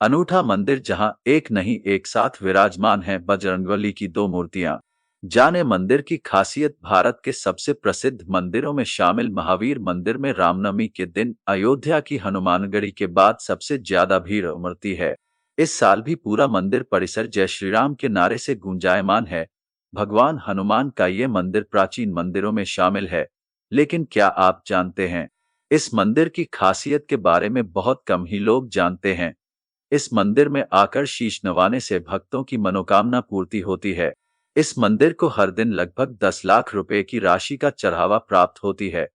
अनूठा मंदिर जहां एक नहीं एक साथ विराजमान है बजरंगबली की दो मूर्तियां। जाने मंदिर की खासियत। भारत के सबसे प्रसिद्ध मंदिरों में शामिल महावीर मंदिर में रामनवमी के दिन अयोध्या की हनुमानगढ़ी के बाद सबसे ज्यादा भीड़ उमड़ती है। इस साल भी पूरा मंदिर परिसर जय श्री राम के नारे से गूंजायमान है। भगवान हनुमान का ये मंदिर प्राचीन मंदिरों में शामिल है। लेकिन क्या आप जानते हैं, इस मंदिर की खासियत के बारे में बहुत कम ही लोग जानते हैं। इस मंदिर में आकर शीश नवाने से भक्तों की मनोकामना पूर्ति होती है। इस मंदिर को हर दिन लगभग 10 लाख रुपए की राशि का चढ़ावा प्राप्त होती है।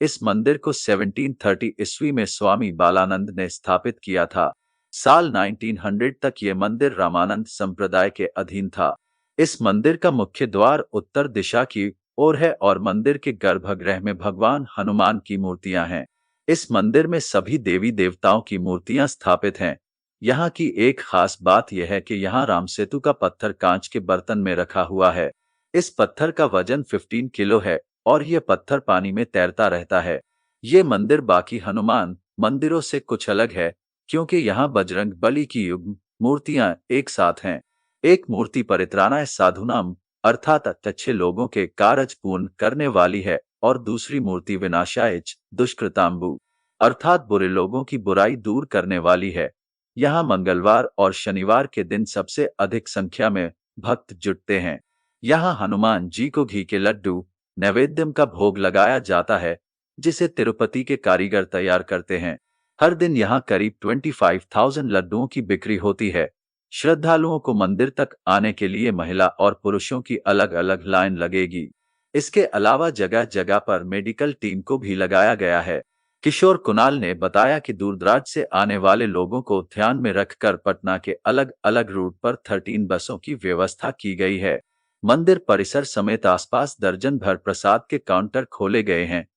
इस मंदिर को 1730 ईस्वी में स्वामी बालानंद ने स्थापित किया था। साल 1900 तक ये मंदिर रामानंद संप्रदाय के अधीन था। इस मंदिर का मुख्य द्वार उत्तर दिशा की ओर है और मंदिर के गर्भगृह में भगवान हनुमान की मूर्तियां हैं। इस मंदिर में सभी देवी देवताओं की मूर्तियां स्थापित हैं। यहाँ की एक खास बात यह है कि यहाँ राम सेतु का पत्थर कांच के बर्तन में रखा हुआ है। इस पत्थर का वजन 15 किलो है और यह पत्थर पानी में तैरता रहता है। ये मंदिर बाकी हनुमान मंदिरों से कुछ अलग है क्योंकि यहाँ बजरंग बली की युग्म मूर्तियां एक साथ हैं। एक मूर्ति परित्राणाय साधुनाम अर्थात अच्छे लोगों के कार्य पूर्ण करने वाली है और दूसरी मूर्ति विनाशाय दुष्कृतांबु अर्थात बुरे लोगों की बुराई दूर करने वाली है। यहाँ मंगलवार और शनिवार के दिन सबसे अधिक संख्या में भक्त जुटते हैं। यहाँ हनुमान जी को घी के लड्डू नैवेद्यम का भोग लगाया जाता है, जिसे तिरुपति के कारीगर तैयार करते हैं। हर दिन यहाँ करीब 25,000 लड्डुओं की बिक्री होती है। श्रद्धालुओं को मंदिर तक आने के लिए महिला और पुरुषों की अलग अलग लाइन लगेगी। इसके अलावा जगह जगह पर मेडिकल टीम को भी लगाया गया है। किशोर कुणाल ने बताया कि दूरदराज से आने वाले लोगों को ध्यान में रखकर पटना के अलग अलग रूट पर 13 बसों की व्यवस्था की गई है। मंदिर परिसर समेत आसपास दर्जन भर प्रसाद के काउंटर खोले गए हैं।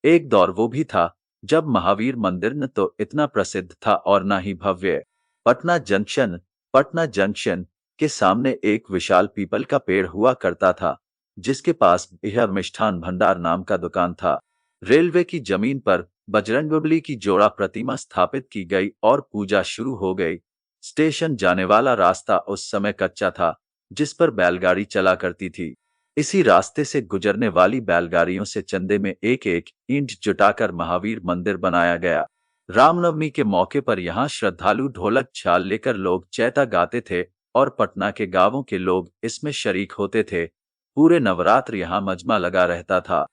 एक दौर वो भी था जब महावीर मंदिर न तो इतना प्रसिद्ध था और न ही भव्य। पटना जंक्शन के सामने एक विशाल पीपल का पेड़ हुआ करता था, जिसके पास बिहार मिष्ठान भंडार नाम का दुकान था। रेलवे की जमीन पर बजरंगबली की जोड़ा प्रतिमा स्थापित की गई और पूजा शुरू हो गई। स्टेशन जाने वाला रास्ता उस समय कच्चा था, जिस पर बैलगाड़ी चला करती थी। इसी रास्ते से गुजरने वाली बैलगाड़ियों से चंदे में एक एक ईंट जुटाकर महावीर मंदिर बनाया गया। रामनवमी के मौके पर यहाँ श्रद्धालु ढोलक छाल लेकर लोग चैता गाते थे और पटना के गांवों के लोग इसमें शरीक होते थे। पूरे नवरात्र यहाँ मजमा लगा रहता था।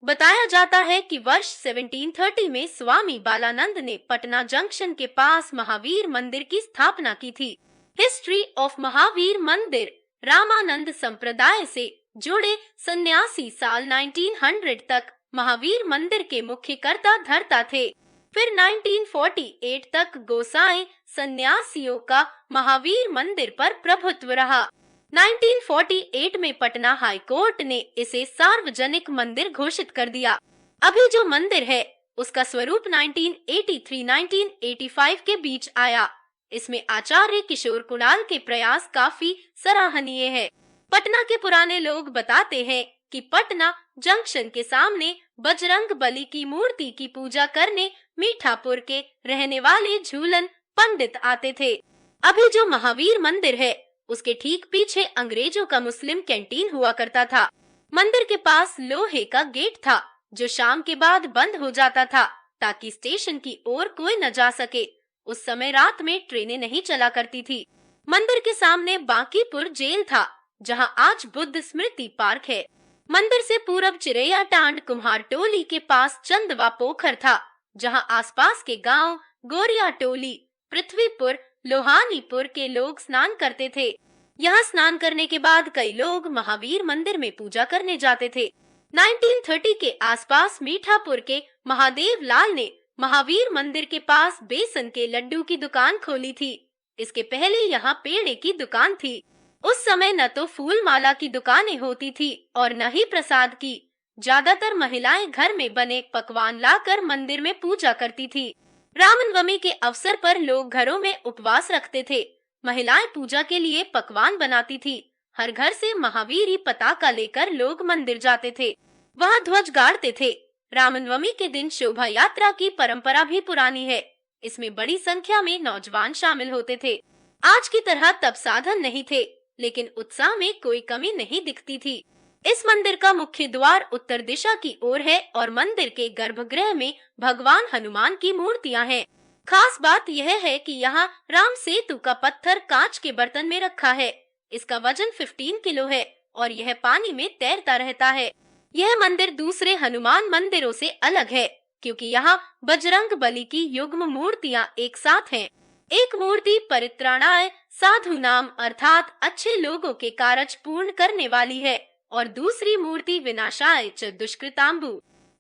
बताया जाता है कि वर्ष 1730 में स्वामी बालानंद ने पटना जंक्शन के पास महावीर मंदिर की स्थापना की थी। हिस्ट्री ऑफ महावीर मंदिर। रामानंद संप्रदाय से जुड़े सन्यासी साल 1900 तक महावीर मंदिर के मुख्य कर्ता धर्ता थे। फिर 1948 तक गोसाई सन्यासियों का महावीर मंदिर पर प्रभुत्व रहा। 1948 में पटना हाई कोर्ट ने इसे सार्वजनिक मंदिर घोषित कर दिया। अभी जो मंदिर है उसका स्वरूप 1983-1985 के बीच आया। इसमें आचार्य किशोर कुणाल के प्रयास काफी सराहनीय है। पटना के पुराने लोग बताते हैं कि पटना जंक्शन के सामने बजरंग बली की मूर्ति की पूजा करने मीठापुर के रहने वाले झूलन पंडित आते थे। अभी जो महावीर मंदिर है उसके ठीक पीछे अंग्रेजों का मुस्लिम कैंटीन हुआ करता था। मंदिर के पास लोहे का गेट था जो शाम के बाद बंद हो जाता था ताकि स्टेशन की ओर कोई न जा सके। उस समय रात में ट्रेनें नहीं चला करती थी। मंदिर के सामने बांकीपुर जेल था, जहां आज बुद्ध स्मृति पार्क है। मंदिर से पूरब चिरैया टांड कुम्हार टोली के पास चंदवा पोखर था, जहां आसपास के गांव गोरिया टोली, पृथ्वीपुर, लोहानीपुर के लोग स्नान करते थे। यहाँ स्नान करने के बाद कई लोग महावीर मंदिर में पूजा करने जाते थे। 1930 के आसपास मीठापुर के महादेव लाल ने महावीर मंदिर के पास बेसन के लड्डू की दुकान खोली थी। इसके पहले यहाँ पेड़े की दुकान थी। उस समय न तो फूल माला की दुकानें होती थी और न ही प्रसाद की। ज्यादातर महिलाएं घर में बने पकवान लाकर मंदिर में पूजा करती थी। रामनवमी के अवसर पर लोग घरों में उपवास रखते थे। महिलाएं पूजा के लिए पकवान बनाती थी। हर घर से महावीरी पताका लेकर लोग मंदिर जाते थे, वहां ध्वज गाड़ते थे। रामनवमी के दिन शोभा यात्रा की परंपरा भी पुरानी है। इसमें बड़ी संख्या में नौजवान शामिल होते थे। आज की तरह तब साधन नहीं थे, लेकिन उत्साह में कोई कमी नहीं दिखती थी। इस मंदिर का मुख्य द्वार उत्तर दिशा की ओर है और मंदिर के गर्भगृह में भगवान हनुमान की मूर्तियां हैं। खास बात यह है कि यहाँ राम सेतु का पत्थर कांच के बर्तन में रखा है। इसका वजन 15 किलो है और यह पानी में तैरता रहता है। यह मंदिर दूसरे हनुमान मंदिरों से अलग है, क्योंकि यहाँ बजरंग बली की युग्म मूर्तियां एक साथ हैं। एक मूर्ति परित्राणाय साधु नाम अर्थात अच्छे लोगों के कार्य पूर्ण करने वाली है और दूसरी मूर्ति विनाशाय च दुष्कृतांबु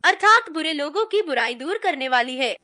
अर्थात बुरे लोगों की बुराई दूर करने वाली है।